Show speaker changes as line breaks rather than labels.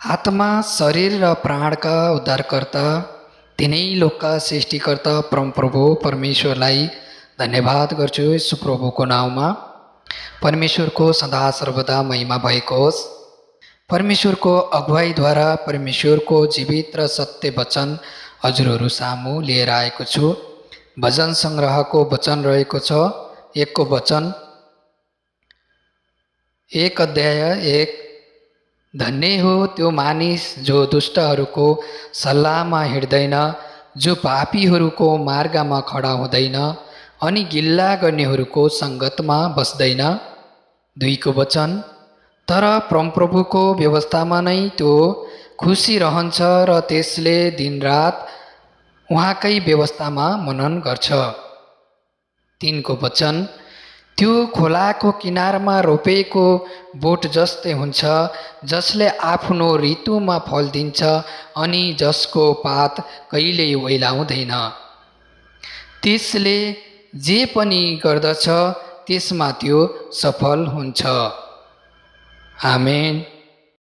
आत्मा शरीर र प्राणका उद्धारकर्ता तिनै लोकका सृष्टिकर्ता परमप्रभु परमेश्वरलाई धन्यवाद गर्छु यीशु प्रभुको नाउँमा। परमेश्वरको सदा सर्वदा महिमा भएको होस्। परमेश्वरको अगुवाईद्वारा परमेश्वरको जीवित र सत्य वचन हजुरहरू सामु लिएर आएको छु। भजन सङ्ग्रहको वचन रहेको छ 1 को वचन 1 अध्याय 1। धन्य हो त्यो मानिस जो दुष्टहरूको सल्लाहमा हिँड्दैन, जो पापीहरूको मार्गमा खडा हुँदैन अनि गिल्ला गर्नेहरूको सङ्गतमा बस्दैन। 2 को वचन तर परमप्रभुको व्यवस्थामा नै त्यो खुसी रहन्छ र त्यसले दिनरात उहाँकै व्यवस्थामा मनन गर्छ। 3 को वचन त्यो खोलाको किनारमा रोपेको बोट जस्तै हुन्छ, जसले आफ्नो ऋतुमा फल दिन्छ अनि जसको पात कहिल्यै ओइलाउँदैन। त्यसले जे पनि गर्दछ त्यसमा त्यो सफल हुन्छ। आमेन।